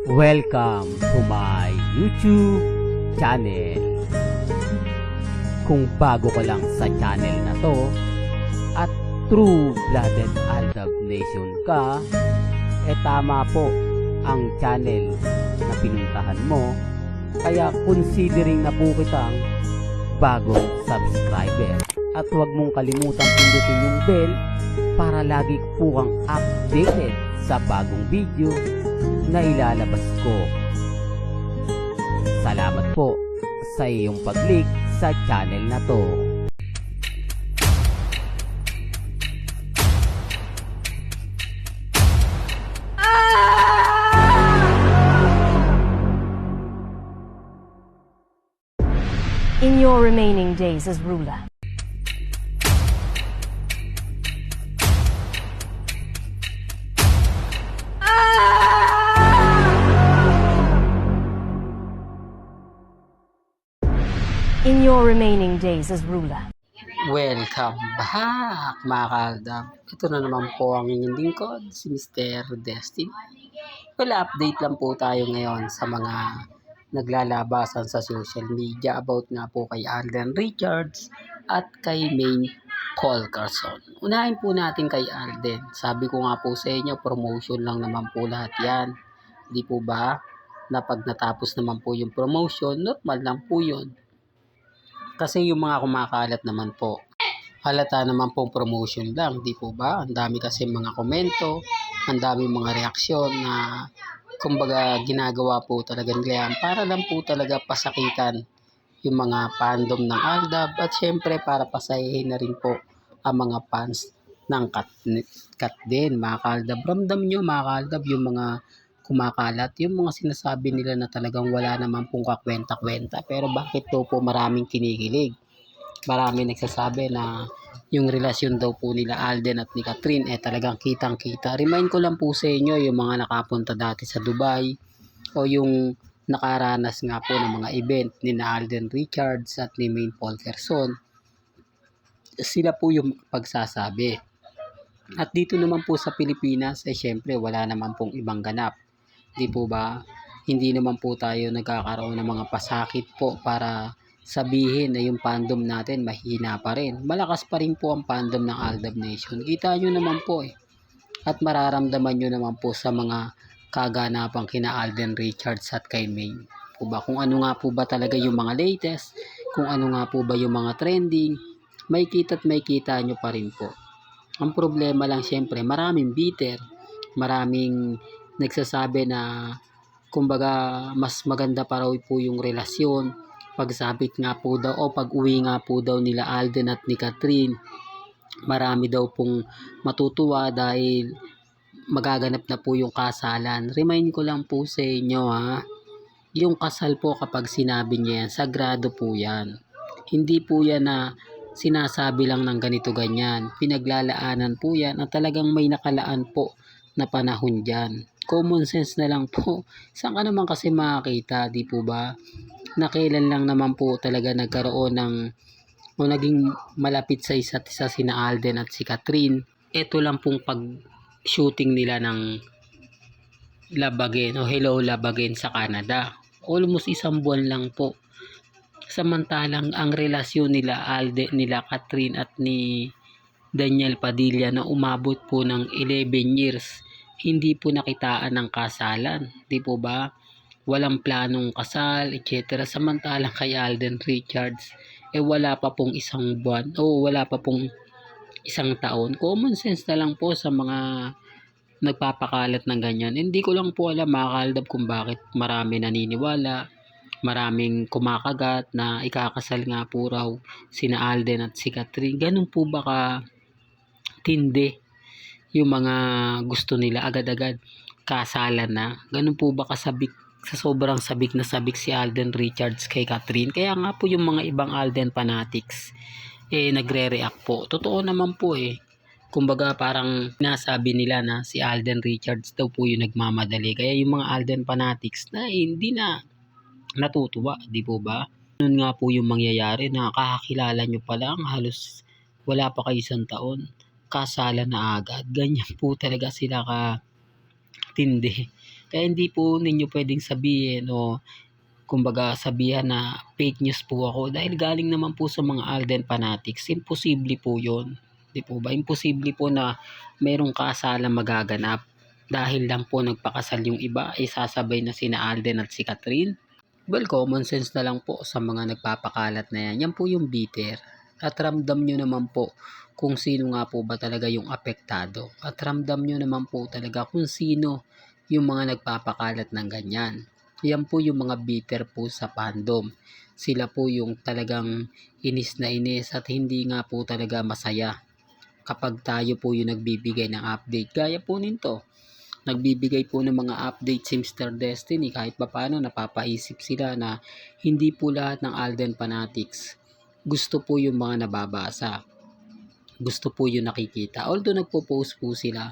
Welcome to my YouTube channel. Kung bago ka lang sa channel na to at true-blooded Aldab Nation ka, tama po ang channel na pinuntahan mo. Kaya considering na po kitang bagong subscriber. At huwag mong kalimutan pindutin yung bell para lagi po kang updated sa bagong video na ilalabas ko. Salamat po sa iyong pag-click sa channel na to. In your remaining days as ruler, in your remaining days as ruler. Welcome back mga kaaldab. Ito na naman po ang inyong lingkod, si Mr. Destiny. Well, update lang po tayo ngayon sa mga naglalabasan sa social media about nga po kay Alden Richards at kay Maine Paul Carson. Unahin po natin kay Alden. Sabi ko nga po sa inyo, promotion lang naman po lahat yan. Di po ba? Na pag natapos naman po yung promotion, normal lang po yun. Kasi yung mga kumakalat naman po, halata naman pong promotion lang, di po ba? Ang dami kasi mga komento, ang dami mga reaksyon na kumbaga ginagawa po talaga nila yan para lang po talaga pasakitan yung mga fandom ng Aldab at syempre para pasayahin na rin po ang mga fans ng Kat din, mga kaaldab. Ramdam nyo mga kaaldab yung mga kumakalat, yung mga sinasabi nila na talagang wala naman pong kakwenta-kwenta, pero bakit daw po maraming kinikilig? Maraming nagsasabi na yung relasyon daw po nila Alden at ni Catherine talagang kitang-kita. Remind ko lang po sa inyo yung mga nakapunta dati sa Dubai o yung nakaranas nga po ng mga event ni na Alden Richards at ni Maine Paul Carson. Sila po yung pagsasabi. At dito naman po sa Pilipinas syempre wala naman pong ibang ganap. Di po ba? Hindi naman po tayo nagkakaroon ng mga pasakit po para sabihin na yung fandom natin mahina pa rin. Malakas pa rin po ang fandom ng Aldab Nation. Kita nyo naman po At mararamdaman nyo naman po sa mga kaganapang kina Alden Richards at kay Maine. Po ba? Kung ano nga po ba talaga yung mga latest, kung ano nga po ba yung mga trending, may kita at may kita nyo pa rin po. Ang problema lang syempre, maraming bitter, maraming nagsasabi na kumbaga mas maganda pa raw po yung relasyon pagsabit nga po daw o pag-uwi nga po daw nila Alden at ni Catherine. Marami daw pong matutuwa dahil magaganap na po yung kasalan. Remind ko lang po sa inyo yung kasal po kapag sinabi niya yan, sagrado po yan. Hindi po yan na sinasabi lang ng ganito ganyan. Pinaglalaanan po yan at talagang may nakalaan po na panahon dyan. Common sense na lang po. Saan ka naman kasi makakita, di po ba? Na kailan lang naman po talaga nagkaroon ng o naging malapit sa isa't isa sina Alden at si Catherine. Ito lang pong pag-shooting nila ng Love Again o Hello Love Again sa Canada. Almost isang buwan lang po. Samantalang ang relasyon nila Alden, nila Catherine at ni Daniel Padilla na umabot po ng 11 years, hindi po nakitaan ng kasalan, di po ba? Walang planong kasal, etc. Samantalang kay Alden Richards, wala pa pong isang buwan o wala pa pong isang taon. Common sense na lang po sa mga nagpapakalat ng ganyan. Hindi ko lang po alam mga kaaldab kung bakit marami naniniwala, maraming kumakagat na ikakasal nga po raw sina Alden at si Catherine. Ganun po ba ka tindi yung mga gusto nila agad-agad kasalan na? Ganun po ba kasabik, sa sobrang sabik na sabik si Alden Richards kay Catherine? Kaya nga po yung mga ibang Alden fanatics nagre-react po. Totoo naman po kumbaga parang nasabi nila na si Alden Richards daw po yung nagmamadali. Kaya yung mga Alden fanatics na hindi na natutuwa, di po ba? Noon nga po yung mangyayari na kakakilala nyo pa lang, halos wala pa kayo isang taon, kasala na agad. Ganyan po talaga sila ka tindi. Kaya hindi po ninyo pwedeng sabihin o kumbaga sabihan na fake news po ako dahil galing naman po sa mga Alden fanatics. Imposible po yun. Di po ba? Imposible po na merong kasalang magaganap dahil lang po nagpakasal yung iba ay sasabay na sina Alden at si Catherine. Well, common sense na lang po sa mga nagpapakalat na yan. Yan po yung bitter. At ramdam nyo naman po kung sino nga po ba talaga yung apektado. At ramdam nyo naman po talaga kung sino yung mga nagpapakalat ng ganyan. Yan po yung mga bitter po sa fandom. Sila po yung talagang inis na inis at hindi nga po talaga masaya kapag tayo po yung nagbibigay ng update. Gaya po nito, nagbibigay po ng mga update si Mr. Destiny kahit papaano napapaisip sila na hindi po lahat ng Alden fanatics gusto po yung mga nababasa. Gusto po yung nakikita. Although nagpo-post po sila,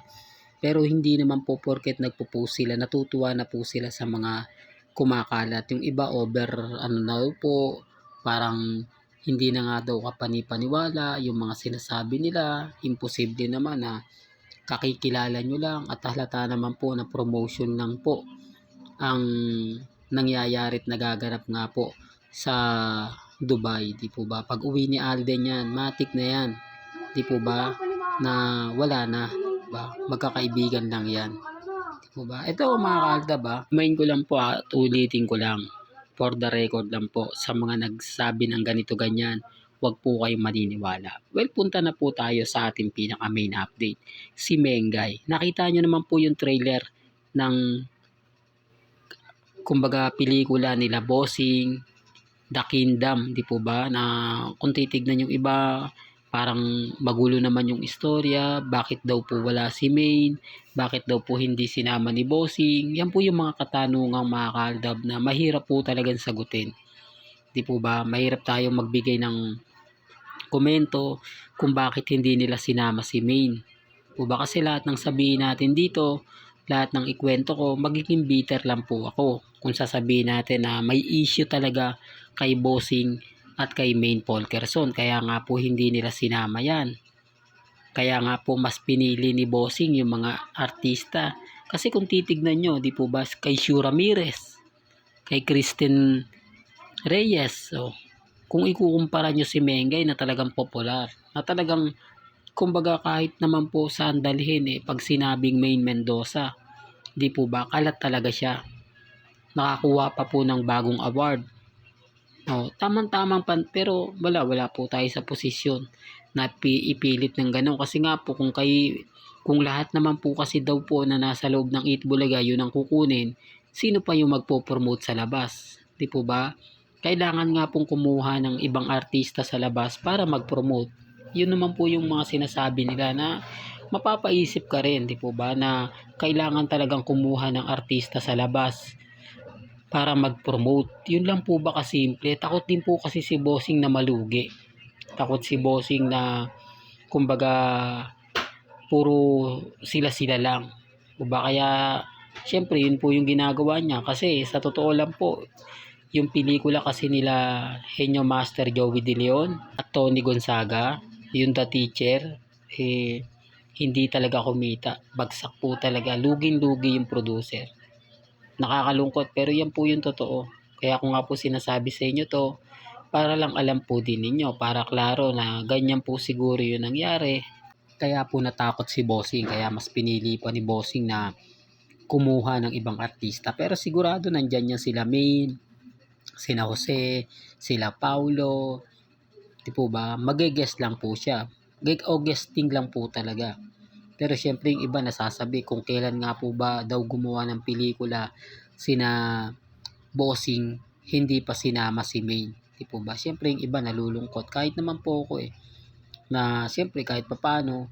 pero hindi naman po porket nagpo-post sila, natutuwa na po sila sa mga kumakalat. Yung iba na po, parang hindi na nga daw kapanipaniwala yung mga sinasabi nila. Imposible naman na kakikilala nyo lang at halata naman po na promotion lang po ang nangyayari at nagaganap nga po sa Dubai, di po ba? Pag uwi ni Alden yan, matik na yan, di po ba? Na wala na, ba? Magkakaibigan lang yan. Po ba? Ito mga kaalda ba, main ko lang po at ulitin ko lang for the record lang po sa mga nagsabi ng ganito ganyan, wag po kayong maniniwala. Well, punta na po tayo sa ating pinaka main update, si Mengay. Nakita nyo naman po yung trailer ng kumbaga pelikula nila Bossing, The Kingdom, di po ba? Na kung titignan yung iba, parang magulo naman yung istorya, bakit daw po wala si Main, bakit daw po hindi sinama ni Bossing. Yan po yung mga katanungang mga kaaldab na mahirap po talagang sagutin. Di po ba? Mahirap tayong magbigay ng komento kung bakit hindi nila sinama si Main. Po ba? Kasi lahat ng sabihin natin dito, lahat ng ikwento ko, magiging bitter lang po ako kung sasabihin natin na may issue talaga kay Bossing at kay Main Polkerson. Kaya nga po hindi nila sinama yan. Kaya nga po mas pinili ni Bossing yung mga artista. Kasi kung titignan nyo, di po ba, kay Shu Ramirez, kay Kristen Reyes, so, kung ikukumpara nyo si Mengay na talagang popular, na talagang kumbaga kahit naman po saan dalhin pag sinabing Main Mendoza, di po ba, kalat talaga siya. Nakakuha pa po ng bagong award. Tamang-tamang pero wala po tayo sa posisyon na ipilit ng ganun. Kasi nga po kung lahat naman po kasi daw po na nasa loob ng Eat Bulaga yun ang kukunin, sino pa yung magpo-promote sa labas? Di po ba? Kailangan nga pong kumuha ng ibang artista sa labas para mag-promote. Yun naman po yung mga sinasabi nila na mapapaisip ka rin, di po ba, na kailangan talagang kumuha ng artista sa labas para mag-promote. Yun lang po ba kasimple? Takot din po kasi si Bossing na malugi. Takot si Bossing na kumbaga puro sila lang. O ba kaya syempre yun po yung ginagawa niya kasi sa totoo lang po yung pelikula kasi nila Henyo Master Joey De Leon at Tony Gonzaga, yung The Teacher, hindi talaga kumita. Bagsak po talaga. Luging-lugi yung producer. Nakakalungkot pero yan po yung totoo. Kaya kung nga po sinasabi sa inyo to, para lang alam po din ninyo, para klaro na ganyan po siguro yung nangyari. Kaya po natakot si Bossing, kaya mas pinili pa ni Bossing na kumuha ng ibang artista. Pero sigurado nandyan yan sila Main, sila Jose, sila Paulo, di po ba? Mag-guest lang po siya. Guesting lang po talaga. Pero syempre yung iba nasasabi kung kailan nga po ba daw gumawa ng pelikula sina Bossing, hindi pa sinama si Main. Di po ba? Syempre yung iba nalulungkot. Kahit naman po ako na syempre kahit papano,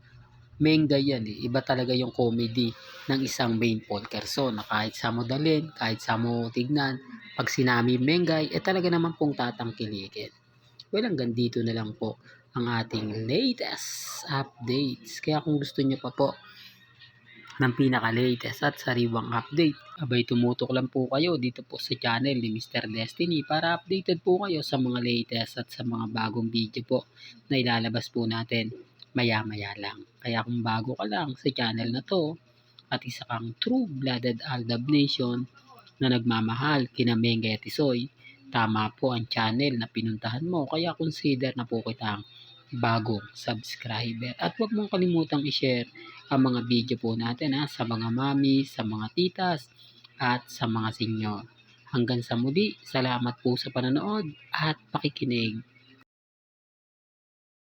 Mengay yan Iba talaga yung comedy ng isang Main Polkerson na kahit sa mo dalhin, kahit sa mo tignan, pag sinami Mengay, talaga naman pong tatangkilikin. Well, hanggang dito na lang po ang ating latest updates. Kaya kung gusto niyo pa po ng pinaka-latest at sariwang update, abay tumutok lang po kayo dito po sa channel ni Mr. Destiny para updated po kayo sa mga latest at sa mga bagong video po na ilalabas po natin maya-maya lang. Kaya kung bago ka lang sa channel na to, at isa kang true-blooded Aldab Nation na nagmamahal kina Mengay at Isoy, tama po ang channel na pinuntahan mo, kaya consider na po kitang bagong subscriber. At huwag mong kalimutang i-share ang mga video po natin sa mga mami, sa mga titas, at sa mga senior. Hanggang sa muli, salamat po sa panonood at pakikinig.